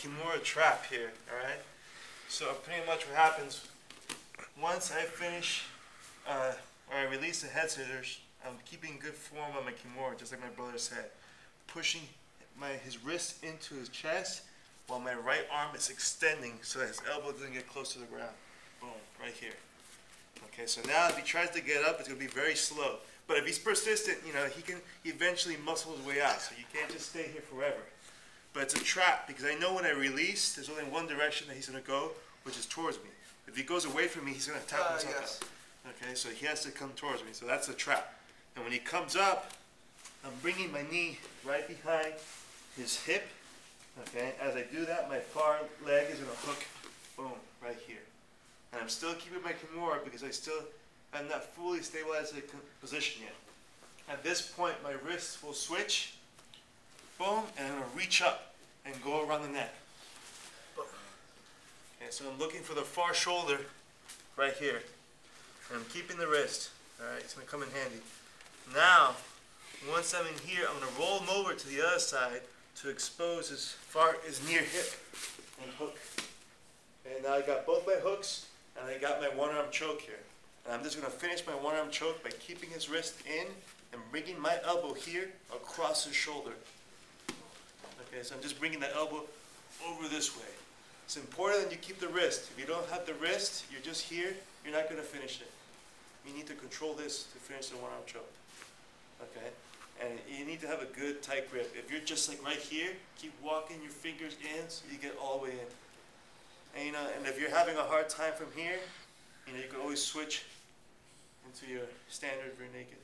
Kimura trap here, alright? So pretty much what happens, once I finish, or I release the head scissors, I'm keeping good form on my Kimura, just like my brother said. Pushing his wrist into his chest, while my right arm is extending so that his elbow doesn't get close to the ground. Boom, right here. Okay, so now if he tries to get up, it's going to be very slow. But if he's persistent, you know, he can eventually muscle his way out. So you can't just stay here forever. But it's a trap because I know when I release, there's only one direction that he's going to go, which is towards me. If he goes away from me, he's going to tap himself out. Okay, so he has to come towards me. So that's a trap. And when he comes up, I'm bringing my knee right behind his hip. Okay, as I do that, my far leg is going to hook, boom, right here. And I'm still keeping my Kimura because I'm not fully stabilized in the position yet. At this point, my wrists will switch, boom, and I'm going to reach up and go around the neck. Boom. Okay, so I'm looking for the far shoulder right here. And I'm keeping the wrist. Alright, it's going to come in handy. Now, once I'm in here, I'm going to roll him over to the other side to expose his near hip and hook. And now I got both my hooks and I got my one-arm choke here. And I'm just going to finish my one-arm choke by keeping his wrist in and bringing my elbow here across his shoulder. Okay, so I'm just bringing the elbow over this way. It's important that you keep the wrist. If you don't have the wrist, you're just here, you're not going to finish it. You need to control this to finish the one-arm choke. Okay? And you need to have a good tight grip. If you're just like right here, keep walking your fingers in so you get all the way in. And you know, and if you're having a hard time from here, you know, you can always switch into your standard rear naked.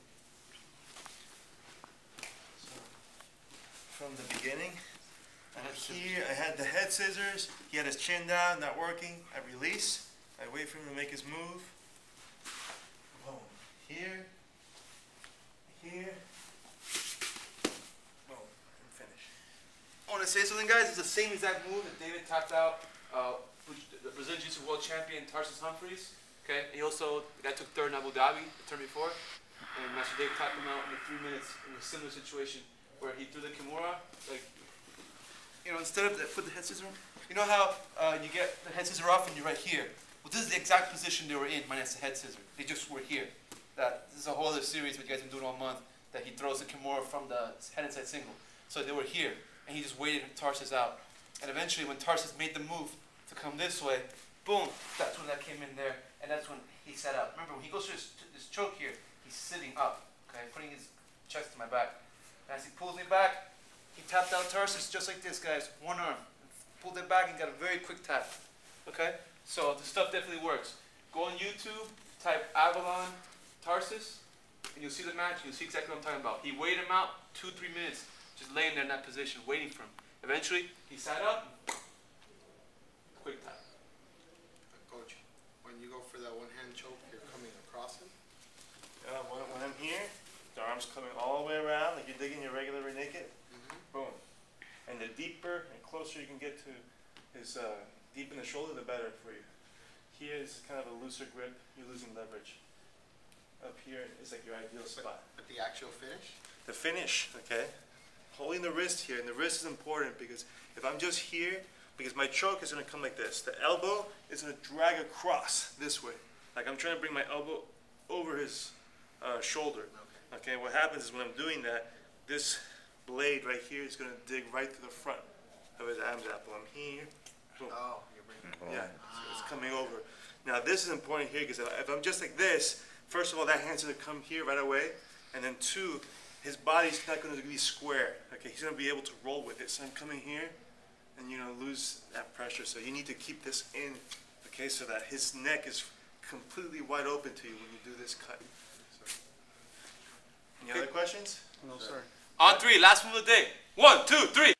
So, from the beginning, here I had the head scissors. He had his chin down, not working. I release. I wait for him to make his move. Boom. Here. I want to say something, guys. It's the same exact move that David tapped out the Brazilian Jiu-Jitsu world champion Tarsis Humphreys. Okay, he also, the guy took third in Abu Dhabi the term before, and Master Dave tapped him out in 3 minutes in a similar situation where he threw the Kimura, like, you know, instead of put the head scissor on. You know how you get the head scissor off and you're right here. Well, this is the exact position they were in minus the head scissor. They just were here. This is a whole other series that you guys have been doing all month. That he throws the Kimura from the head inside single. So they were here. And he just waited Tarsis out. And eventually when Tarsis made the move to come this way, boom, that's when that came in there. And that's when he sat up. Remember, when he goes through this choke here, he's sitting up, okay, putting his chest to my back. And as he pulls me back, he tapped out Tarsis just like this, guys. One arm. Pulled it back and got a very quick tap. Okay? So the stuff definitely works. Go on YouTube, type Avellan Tarsis, and you'll see the match, and you'll see exactly what I'm talking about. He weighed him out 2-3 minutes, just laying there in that position, waiting for him. Eventually, he sat up, quick tap. Coach, when you go for that one-hand choke, you're coming across him? When I'm here, the arm's coming all the way around, like you're digging your regular rear naked. Boom. And the deeper and closer you can get to his, deep in the shoulder, the better for you. Here is kind of a looser grip, you're losing leverage. Up here is like your ideal spot. But the actual finish? The finish, okay? Holding the wrist here, and the wrist is important because if I'm just here, because my choke is going to come like this. The elbow is going to drag across this way. Like I'm trying to bring my elbow over his shoulder. Okay, what happens is when I'm doing that, this blade right here is going to dig right to the front of his Adam's apple. I'm here. Boom. Oh, you're bringing it. Yeah, so it's coming over. Now this is important here because if I'm just like this, first of all, that hand's going to come here right away, and then two, his body's not going to be square. Okay, he's going to be able to roll with it. So I'm coming here, and you're going to lose that pressure. So you need to keep this in, okay, so that his neck is completely wide open to you when you do this cut. So, any other questions? No, sir. On three, last move of the day. 1, 2, 3.